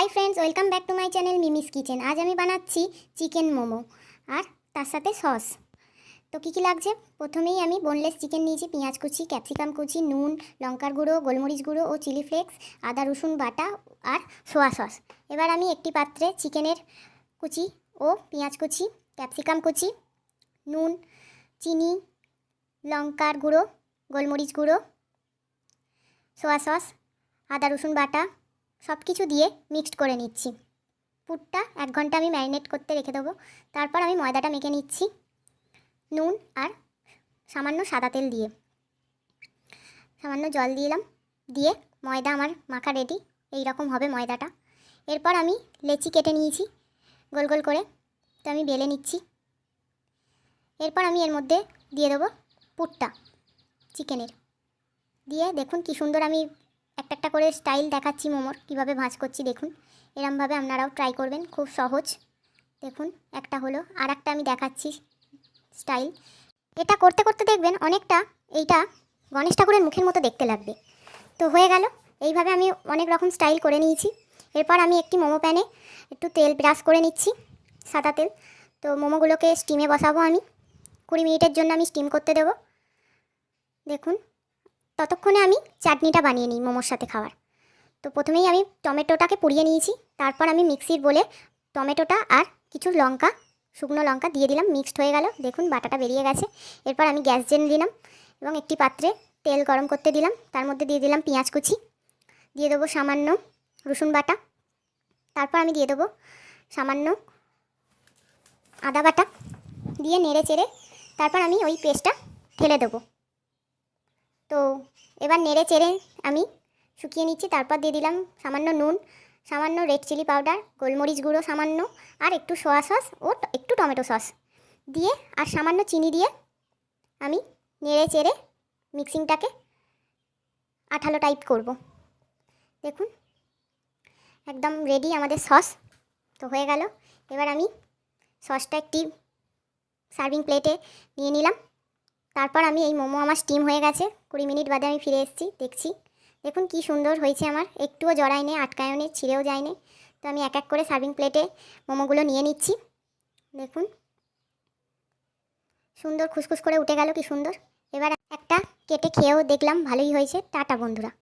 High friends welcome back to my channel Mimi's kitchen. आज আমি বানাচ্ছি চিকেন মোমো আর তার সাথে সস। তো কী কী লাগছে, প্রথমেই আমি বোনলেস চিকেন নিয়েছি, পেঁয়াজ কুচি, ক্যাপসিকাম কুচি, নুন, লঙ্কার গুঁড়ো, গোলমরিচ গুঁড়ো ও চিলি ফ্লেক্স, আদা রসুন বাটা আর সোয়া সস। এবার আমি একটি পাত্রে চিকেনের কুচি ও পেঁয়াজ কুচি, ক্যাপসিকাম কুচি, নুন, চিনি, লঙ্কার গুঁড়ো, গোলমরিচ গুঁড়ো, সোয়া সস, আদা রসুন বাটা সব কিছু দিয়ে মিক্সড করে নিচ্ছি। পুরটা 1 ঘন্টা আমি ম্যারিনেট করতে রেখে দেবো। তারপর আমি ময়দাটা মেখে নিচ্ছি নুন আর সামান্য সাদা তেল দিয়ে, সামান্য জল দিলাম, দিয়ে ময়দা আমার মাখা রেডি। এই রকম হবে ময়দাটা। এরপর আমি লেচি কেটে নিয়েছি গোল গোল করে, তো আমি বেলে নিচ্ছি। এরপর আমি এর মধ্যে দিয়ে দেবো পুরটা চিকেনের, দিয়ে দেখুন কি সুন্দর আমি একটা একটা করে স্টাইল দেখাচ্ছি মোমোর, কীভাবে ভাঁজ করছি দেখুন। এরমভাবে আপনারাও ট্রাই করবেন, খুব সহজ। দেখুন একটা হলো, আর একটা আমি দেখাচ্ছি স্টাইল। এটা করতে করতে দেখবেন অনেকটা এইটা গণেশ ঠাকুরের মুখের মতো দেখতে লাগবে। তো হয়ে গেল, এইভাবে আমি অনেক রকম স্টাইল করে নিয়েছি। এরপর আমি একটি মোমো প্যানে একটু তেল ব্রাশ করে নিচ্ছি, সাদা তেল। তো মোমোগুলোকে স্টিমে বসাবো আমি, 20 মিনিটের জন্য আমি স্টিম করতে দেবো। দেখুন ততক্ষণে আমি চাটনিটা বানিয়ে নিই মোমোর সাথে খাওয়ার। তো প্রথমেই আমি টমেটোটাকে পুড়িয়ে নিয়েছি, তারপর আমি মিক্সির বলে টমেটোটা আর কিছু লঙ্কা, শুকনো লঙ্কা দিয়ে দিলাম, মিক্সড হয়ে গেল। দেখুন বাটাটা বেরিয়ে গেছে। এরপর আমি গ্যাস জ্বেলে দিলাম এবং একটি পাত্রে তেল গরম করতে দিলাম। তার মধ্যে দিয়ে দিলাম পেঁয়াজ কুচি, দিয়ে দেবো সামান্য রসুন বাটা, তারপর আমি দিয়ে দেবো সামান্য আদা বাটা, দিয়ে নেড়ে চেড়ে তারপর আমি ওই পেস্টটা ঢেলে দেবো। তো এবার নেড়ে চেড়ে আমি শুকিয়ে নিচ্ছি। তারপর দিয়ে দিলাম সামান্য নুন, সামান্য রেড চিলি পাউডার, গোলমরিচ গুঁড়ো সামান্য, আর একটু সোয়া সস ও একটু টমেটো সস দিয়ে আর সামান্য চিনি দিয়ে আমি নেড়ে চেড়ে মিক্সিংটাকে আঠালো টাইপ করব। দেখুন একদম রেডি আমাদের সস। তো হয়ে গেল। এবার আমি সসটা একটি সার্ভিং প্লেটে নিয়ে নিলাম। তারপর আমি এই মোমো আমার স্টিম হয়ে গেছে, 20 মিনিট বাদে আমি ফিরে এসেছি। দেখছি দেখুন কি সুন্দর হয়েছে আমার, একটুও জড়ায়নি, আটকায়নি, ছিঁড়েও যায়নি। তো আমি এক এক করে সার্ভিং প্লেটে মোমোগুলো নিয়ে নিচ্ছি। দেখুন সুন্দর খুসখুস করে উঠে গেল, কি সুন্দর। এবার একটা কেটে খেয়েও দেখলাম, ভালোই হয়েছে। টাটা বন্ধুরা।